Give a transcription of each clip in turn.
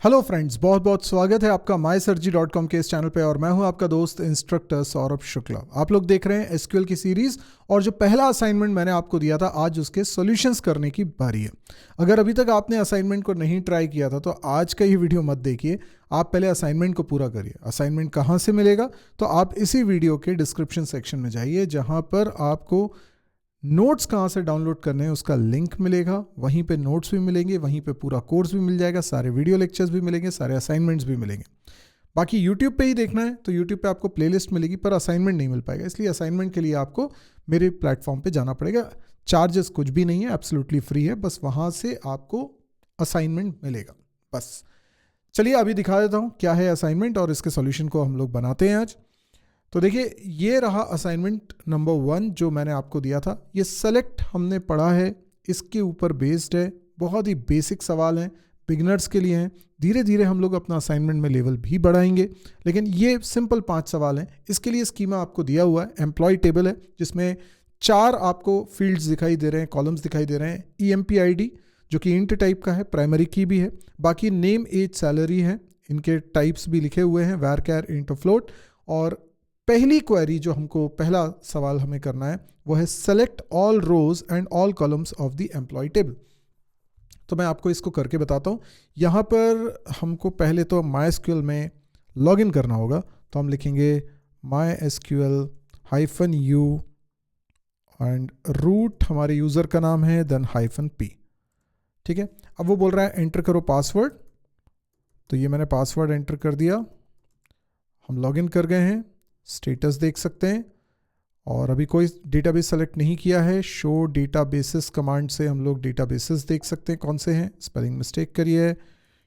Hello friends, बहुत बहुत स्वागत है आपका mysurgery.com के इस चैनल पे। और मैं हूं आपका दोस्त इंस्ट्रक्टर सौरभ शुक्ला। आप लोग देख रहे हैं एसक्यूएल की सीरीज और जो पहला असाइनमेंट मैंने आपको दिया था, आज उसके सॉल्यूशंस करने की बारी है। अगर अभी तक आपने असाइनमेंट को नहीं ट्राई किया था तो आज का ये वीडियो मत देखिए, आप पहले असाइनमेंट को पूरा करिए। असाइनमेंट कहाँ से मिलेगा? तो आप इसी वीडियो के डिस्क्रिप्शन सेक्शन में जाइए, जहाँ पर आपको नोट्स कहाँ से डाउनलोड करने हैं उसका लिंक मिलेगा। वहीं पे नोट्स भी मिलेंगे, वहीं पे पूरा कोर्स भी मिल जाएगा, सारे वीडियो लेक्चर्स भी मिलेंगे, सारे असाइनमेंट्स भी मिलेंगे। बाकी यूट्यूब पे ही देखना है तो यूट्यूब पे आपको प्लेलिस्ट मिलेगी, पर असाइनमेंट नहीं मिल पाएगा। इसलिए असाइनमेंट के लिए आपको मेरे प्लेटफॉर्म पे जाना पड़ेगा। चार्जेस कुछ भी नहीं है, एब्सोल्युटली फ्री है। बस वहाँ से आपको असाइनमेंट मिलेगा। बस चलिए अभी दिखा देता हूँ क्या है असाइनमेंट और इसके सॉल्यूशन को हम लोग बनाते हैं आज। तो देखिए, ये रहा असाइनमेंट नंबर 1 जो मैंने आपको दिया था। ये सेलेक्ट हमने पढ़ा है, इसके ऊपर बेस्ड है। बहुत ही बेसिक सवाल हैं, बिगनर्स के लिए हैं। धीरे धीरे हम लोग अपना असाइनमेंट में लेवल भी बढ़ाएंगे, लेकिन ये सिंपल 5 सवाल हैं। इसके लिए स्कीमा आपको दिया हुआ है। एम्प्लॉय टेबल है जिसमें 4 आपको फील्ड्स दिखाई दे रहे हैं, कॉलम्स दिखाई दे रहे हैं। EMP ID जो कि इंट टाइप का है, प्राइमरी की भी है। बाकी नेम, एज, सैलरी है, इनके टाइप्स भी लिखे हुए हैं, var, char, int, float। और पहली क्वेरी जो हमको, पहला सवाल हमें करना है वो है select all rows and all columns of the employee table. तो मैं आपको इसको करके बताता हूँ। यहाँ पर हमको पहले तो MySQL में लॉगिन करना होगा। तो हम लिखेंगे MySQL-u एंड रूट हमारे यूज़र का नाम है, देन -p। ठीक है, अब वो बोल रहा है एंटर करो पासवर्ड। तो ये मैंने पासवर्ड एंटर कर दिया, हम लॉगिन कर गए हैं। स्टेटस देख सकते हैं और अभी कोई डेटाबेस सेलेक्ट नहीं किया है। शो डेटाबेसेस कमांड से हम लोग डेटाबेसेस देख सकते हैं कौन से हैं। स्पेलिंग मिस्टेक करिए,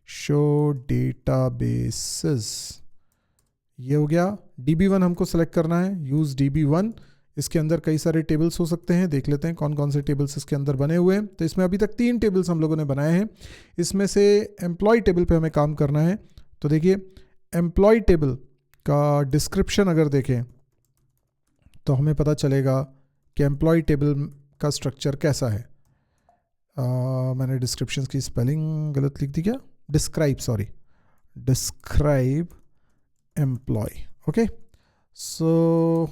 शो डेटाबेसेस, ये हो गया। DB1 हमको सेलेक्ट करना है, यूज़ DB1। इसके अंदर कई सारे टेबल्स हो सकते हैं, देख लेते हैं कौन कौन से टेबल्स इसके अंदर बने हुए हैं। तो इसमें अभी तक 3 टेबल्स हम लोगों ने बनाए हैं। इसमें से एम्प्लॉय टेबल पे हमें काम करना है। तो देखिए, एम्प्लॉय टेबल का डिस्क्रिप्शन अगर देखें तो हमें पता चलेगा कि एम्प्लॉय टेबल का स्ट्रक्चर कैसा है। मैंने डिस्क्रिप्शन की स्पेलिंग गलत लिख दी क्या? Describe employ. ओके, सो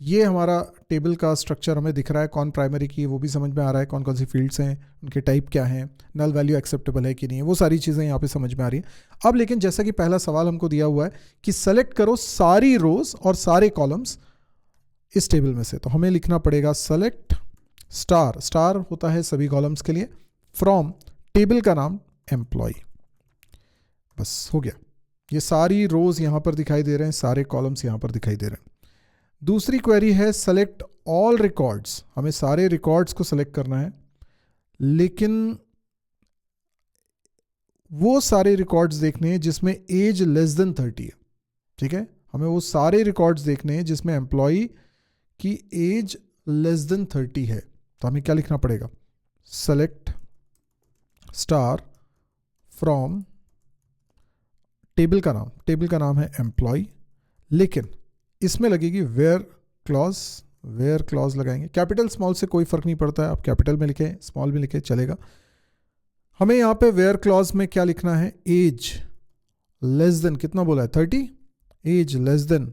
ये हमारा टेबल का स्ट्रक्चर हमें दिख रहा है। कौन प्राइमरी की है वो भी समझ में आ रहा है, कौन कौन सी फील्ड्स हैं, उनके टाइप क्या हैं, नल वैल्यू एक्सेप्टेबल है कि नहीं है, वो सारी चीज़ें यहाँ पे समझ में आ रही हैं। अब लेकिन जैसा कि पहला सवाल हमको दिया हुआ है कि सेलेक्ट करो सारी रोज और सारे कॉलम्स इस टेबल में से, तो हमें लिखना पड़ेगा सेलेक्ट स्टार, स्टार होता है सभी कॉलम्स के लिए, फ्रॉम टेबल का नाम एम्प्लॉय। बस हो गया। ये सारी रोज यहाँ पर दिखाई दे रहे हैं, सारे कॉलम्स यहाँ पर दिखाई दे रहे हैं। दूसरी क्वेरी है सेलेक्ट ऑल रिकॉर्ड्स। हमें सारे रिकॉर्ड्स को सेलेक्ट करना है, लेकिन वो सारे रिकॉर्ड्स देखने हैं जिसमें एज लेस देन 30 है। ठीक है, हमें वो सारे रिकॉर्ड्स देखने हैं जिसमें एम्प्लॉय की एज लेस देन 30 है। तो हमें क्या लिखना पड़ेगा? सेलेक्ट स्टार फ्रॉम टेबल का नाम, टेबल का नाम है एम्प्लॉय, लेकिन इसमें लगेगी वेयर क्लॉज। वेयर क्लॉज लगाएंगे, कैपिटल स्मॉल से कोई फर्क नहीं पड़ता है, आप कैपिटल में लिखें स्मॉल में लिखें चलेगा। हमें यहाँ पे वेयर क्लॉज में क्या लिखना है? एज लेस देन, कितना बोला है? 30। Age less than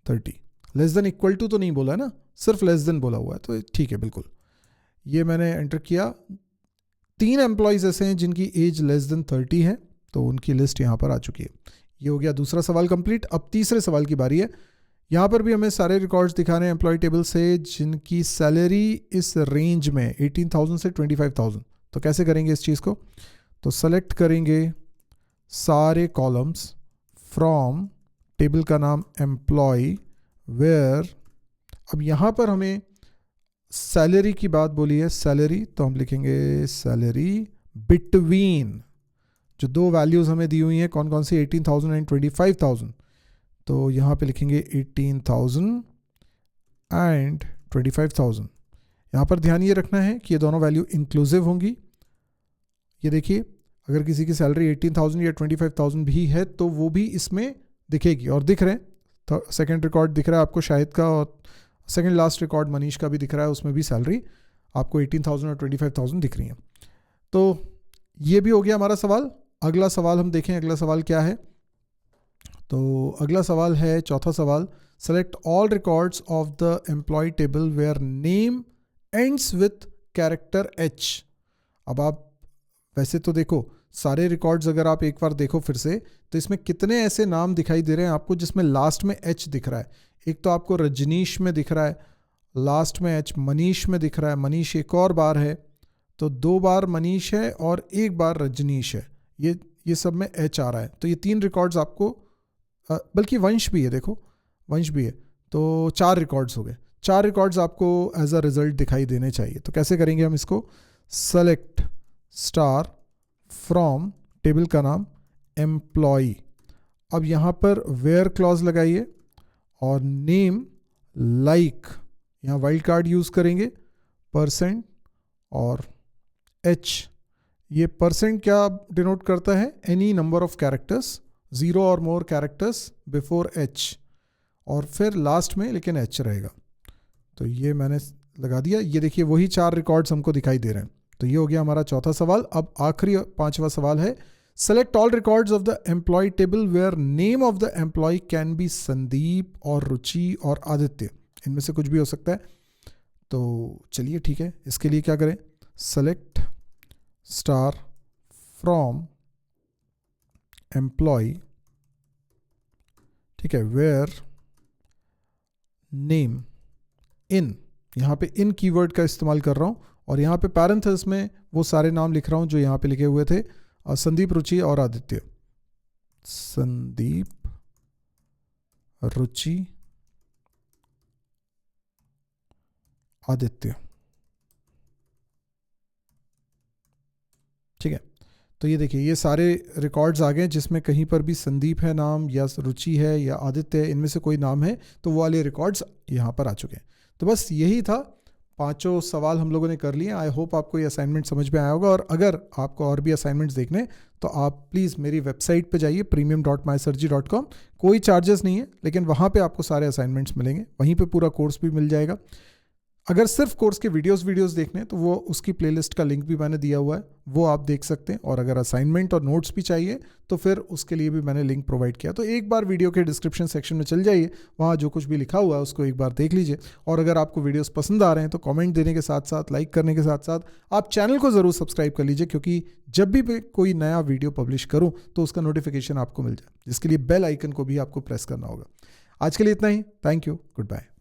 30, less than equal to तो नहीं बोला है ना, सिर्फ लेस देन बोला हुआ है, तो ठीक है बिल्कुल। ये मैंने एंटर किया। 3 एम्प्लॉयज़ ऐसे हैं जिनकी एज लेस देन 30 है, तो उनकी लिस्ट यहाँ पर आ चुकी है। ये हो गया दूसरा सवाल कंप्लीट। अब तीसरे सवाल की बारी है। यहाँ पर भी हमें सारे रिकॉर्ड्स दिखाने हैं एम्प्लॉय टेबल से जिनकी सैलरी इस रेंज में 18,000 से 25,000। तो कैसे करेंगे इस चीज़ को? तो सेलेक्ट करेंगे सारे कॉलम्स फ्रॉम टेबल का नाम एम्प्लॉय वेयर। अब यहाँ पर हमें सैलरी की बात बोली है, सैलरी, तो हम लिखेंगे सैलरी बिटवीन, जो 2 वैल्यूज़ हमें दी हुई हैं कौन कौन सी, 18,000 एंड 25,000। तो यहाँ पे लिखेंगे 18,000 एंड 25,000। यहाँ पर ध्यान ये रखना है कि ये दोनों वैल्यू इंक्लूसिव होंगी। ये देखिए, अगर किसी की सैलरी 18,000 या 25,000 भी है तो वो भी इसमें दिखेगी, और दिख रहे हैं। तो सेकंड रिकॉर्ड दिख रहा है आपको शाहिद का, और सेकंड लास्ट रिकॉर्ड मनीष का भी दिख रहा है, उसमें भी सैलरी आपको 18,000 और 25,000 दिख रही है। तो ये भी हो गया हमारा सवाल। अगला सवाल हम देखें, अगला सवाल क्या है। तो अगला सवाल है चौथा सवाल, select all records of the employee table where name ends with character H. अब आप वैसे तो देखो सारे रिकॉर्ड्स अगर आप एक बार देखो फिर से, तो इसमें कितने ऐसे नाम दिखाई दे रहे हैं आपको जिसमें लास्ट में एच दिख रहा है। एक तो आपको रजनीश में दिख रहा है, लास्ट में एच, मनीष में दिख रहा है, मनीष एक और बार है, तो 2 बार मनीष है और 1 बार रजनीश है, ये सब में एच आ रहा है। तो ये 3 रिकॉर्ड्स आपको, बल्कि वंश भी है, देखो वंश भी है, तो 4 रिकॉर्ड्स हो गए। 4 रिकॉर्ड्स आपको एज अ रिजल्ट दिखाई देने चाहिए। तो कैसे करेंगे हम इसको, सेलेक्ट स्टार फ्रॉम, टेबल का नाम एम्प्लॉय, अब यहाँ पर वेयर क्लॉज लगाइए और नेम लाइक, यहाँ वाइल्ड कार्ड यूज़ करेंगे, परसेंट और एच। ये परसेंट क्या डिनोट करता है, एनी नंबर ऑफ कैरेक्टर्स, 0 और मोर कैरेक्टर्स बिफोर एच, और फिर लास्ट में लेकिन एच रहेगा। तो ये मैंने लगा दिया। ये देखिए वही 4 रिकॉर्ड्स हमको दिखाई दे रहे हैं। तो ये हो गया हमारा चौथा सवाल। अब आखिरी 5वां सवाल है, select all records of the employee table where name of the employee can be Sandeep और रुचि और आदित्य, इनमें से कुछ भी हो सकता है। तो चलिए ठीक है, इसके लिए क्या करें, सेलेक्ट स्टार फ्रॉम एम्प्लॉय, ठीक है, वेयर नेम इन, यहाँ पे इन कीवर्ड का इस्तेमाल कर रहा हूँ और यहाँ पे पैरेंथेसिस में वो सारे नाम लिख रहा हूँ जो यहाँ पे लिखे हुए थे, संदीप, रुचि और आदित्य। संदीप, रुचि, आदित्य, ठीक है। तो ये देखिए ये सारे रिकॉर्ड्स आ गए जिसमें कहीं पर भी संदीप है नाम, या रुचि है, या आदित्य है, इनमें से कोई नाम है, तो वो वाले रिकॉर्ड्स यहाँ पर आ चुके हैं। तो बस यही था, 5 सवाल हम लोगों ने कर लिए। आई होप आपको ये असाइनमेंट समझ में आया होगा, और अगर आपको और भी असाइनमेंट्स देखने तो आप प्लीज़ मेरी वेबसाइट पे जाइए premium.mysurgery.com। कोई चार्जेस नहीं है, लेकिन वहाँ पे आपको सारे असाइनमेंट्स मिलेंगे, वहीं पे पूरा कोर्स भी मिल जाएगा। अगर सिर्फ कोर्स के वीडियोस देखने तो वो उसकी प्लेलिस्ट का लिंक भी मैंने दिया हुआ है, वो आप देख सकते हैं। और अगर असाइनमेंट और नोट्स भी चाहिए तो फिर उसके लिए भी मैंने लिंक प्रोवाइड किया। तो एक बार वीडियो के डिस्क्रिप्शन सेक्शन में चल जाइए, वहाँ जो कुछ भी लिखा हुआ है उसको एक बार देख लीजिए। और अगर आपको वीडियोस पसंद आ रहे हैं तो कमेंट देने के साथ साथ, लाइक करने के साथ साथ आप चैनल को ज़रूर सब्सक्राइब कर लीजिए, क्योंकि जब भी कोई नया वीडियो पब्लिश करूँ तो उसका नोटिफिकेशन आपको मिल जाए, जिसके लिए बेल आइकन को भी आपको प्रेस करना होगा। आज के लिए इतना ही। Thank you, good bye.